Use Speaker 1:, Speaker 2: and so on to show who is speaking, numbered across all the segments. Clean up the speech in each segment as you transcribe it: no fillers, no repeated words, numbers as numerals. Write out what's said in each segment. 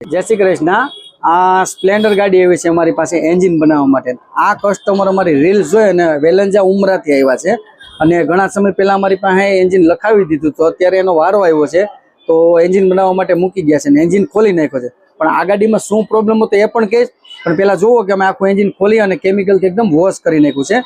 Speaker 1: जय श्री कृष्ण। आ स्प्लेंडर गाड़ी एवी छे अमारी पासे एंजीन बनाववा माटे। आ कस्टमर अमारी रील्स जोई अने वेलंजा उमराथी आव्या छे अने घणा समय पहेला अमारी पासे एंजीन लखावी दीधुं तो अत्यारे एनो वारो आव्यो छे तो एंजीन बनाववा माटे मूकी गया छे ने एंजीन खोली नाख्यो छे। पण आ गाडीमां शुं प्रोब्लेम हतो ए पण कहीश। पण पेला जोवो के अमे आखुं एंजीन खोली अने केमिकलथी एकदम वॉश करी नाख्युं छे।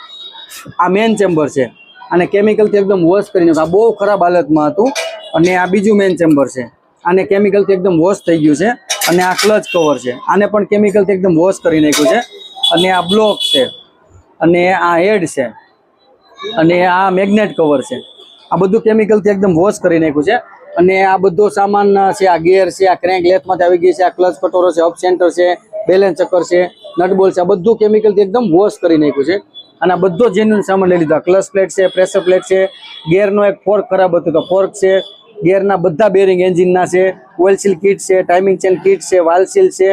Speaker 1: आ मेन चेम्बर छे अने केमिकलथी एकदम वॉश करी नाख्युं। आ बहु खराब हालतमां हतुं अने आ बीजुं मेन चेम्बर छे आने केमिकलथी एकदम वॉश थई गयुं छे। अने आ क्लच कवर छे आने पण केमिकलथी एकदम वॉश करी नाख्युं छे। अने आ ब्लॉक छे अने आ हेड छे अने आ मैग्नेट कवर छे। आ बधुं केमिकलथी एकदम वॉश करी नाख्युं छे। अने आ बधो सामान छे आ गियर छे आ क्रेंक लेथमांथी आवी गई छे। आ क्लच कटोरो छे अप सेंटर छे बेलेन्स चक्कर छे नट बोल्ट छे। आ बधुं केमिकलथी एकदम वॉश करी नाख्युं छे अने आ बधो जेन्युइन सामान लई लीधो। क्लच प्लेट छे प्रेशर प्लेट छे गियरनो एक फोर्क खराब हतो तो फोर्क छे गियरना बधा बेरिंग एंजीनना छे ऑइल सील किट छे टाइमिंग चेन किट छे वाल सील छे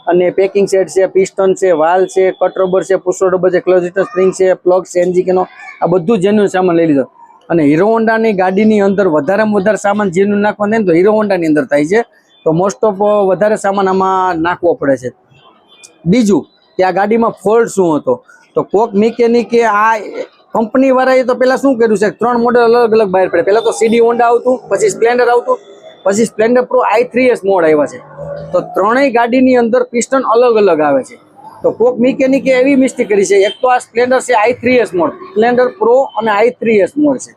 Speaker 1: अने पेकिंग सेट छे पिस्टन छे वाल छे कट रबर छे पुशर रबर छे क्लच हिटर स्प्रिंग छे प्लग छे एनजी केनो आ बधुं जेन्युइन सामान लई लीधो। अने हीरो होंडानी गाडीनी अंदर वधारेमां वधारे सामान जेन्युइन नाखवानुं ने तो हीरो होंडानी अंदर थाय छे तो मोस्ट ऑफ वधारे सामान आमां नाखवो पड़े छे। बीजू के आ गाडीमां फॉल्ट शुं हतो तो कोक मिकेनिके आ कंपनी वाळाए तो पेला शुं कर्युं छे त्रण मॉडल अलग अलग बहार पड्या। पेला तो सीडी होंडा आवतुं पछी स्प्लेंडर आवतुं पछी स्प्लेंडर प्रो i3s मोड आव्या छे तो त्रणेय गाडीनी अंदर पिस्टन अलग अलग आवे छे। तो कोक मिकेनिके एवी मिस्टेक करी छे एक तो आ स्प्लेंडर छे i3s मोड स्प्लेंडर प्रो अने i3s मोड छे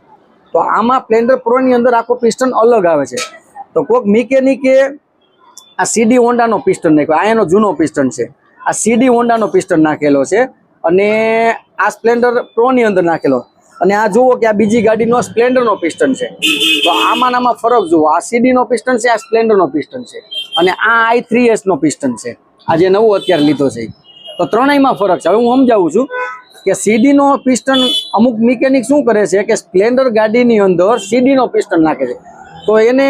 Speaker 1: तो आमां स्प्लेंडर प्रो नी अंदर आखो पिस्टन अलग आवे छे। तो कोक मिकेनिके आ सीडी होंडा नो पिस्टन नाख्यो। आ एनो जूनो पिस्टन छे आ सीडी होंडा नो पिस्टन नाखेलो छे अने आ स्प्लेंडर प्रो नी अंदर नाखेलो अने आ जुओ के आ बीजी गाड़ी नो स्प्लेंडर नो पिस्टन छे तो आमां फरक जुओ। आ सीडी नो पिस्टन छे आ स्प्लेंडर नो पिस्टन छे अने आ i3s नो पिस्टन छे आ जे नवो अत्यारे लीधो छे तो त्रणेयमां फरक छे। हवे हुं समजावुं छुं के सीडी नो पिस्टन अमुक मिकेनिक शुं करे छे के स्प्लेंडर गाडीनी अंदर सीडी नो पिस्टन नाखे छे तो एने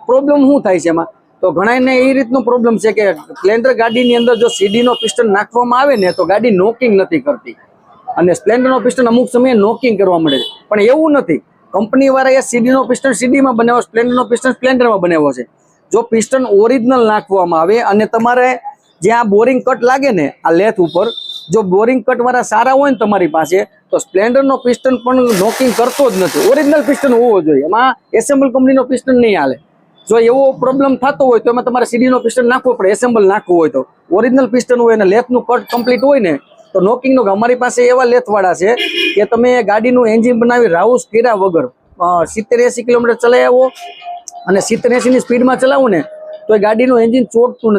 Speaker 1: प्रोब्लेम शुं थाय छे एमां तो घणाने ए रीतनो प्रोब्लेम छे के स्प्लेंडर गाडीनी अंदर जो सीडी नो पिस्टन नाखवामां आवे ने तो गाडी नॉकिंग नथी करती अने स्प्लेंडर नो पिस्टन अमुक समये नॉकिंग करवा मळे छे। पण एवुं नथी कंपनी वाळाए सीडी नो पिस्टन सीडी में बनाव्यो स्प्लेंडर नो पिस्टन स्प्लेंडर में बनाव्यो छे। जो पिस्टन ओरिजिनल नाखवामां आवे अने तमारे ज्यां बोरिंग कट लागे ने आ लेथ उपर जो बोरिंग कट वाळा सारा होय ने तमारी पासे तो स्प्लेंडर नो पिस्टन पण नॉकिंग करतो ज नथी। ओरिजिनल पिस्टन होवो जोईए एमां एसेम्बल कंपनी नो पिस्टन नहीं हाले। जो एवो प्रॉब्लम थतो होय तो एमां तमारे सीडी नो पिस्टन नाखवो पड़े एसेम्बल नाखवो होय तो ओरिजिनल पिस्टन होय ने लेथ नु कट कम्प्लीट होय ने तो नॉकिंग नो अमारी पासे एवा लेथ वाळा छे के तमे गाडी नु एंजीन बनावी राउस कर्या वगर 70-80 किलोमीटर चलाई आवो अने 70-80 ની સ્પીડમાં ચલાવો ને તો એ ગાડીનું એન્જિન ચોટતું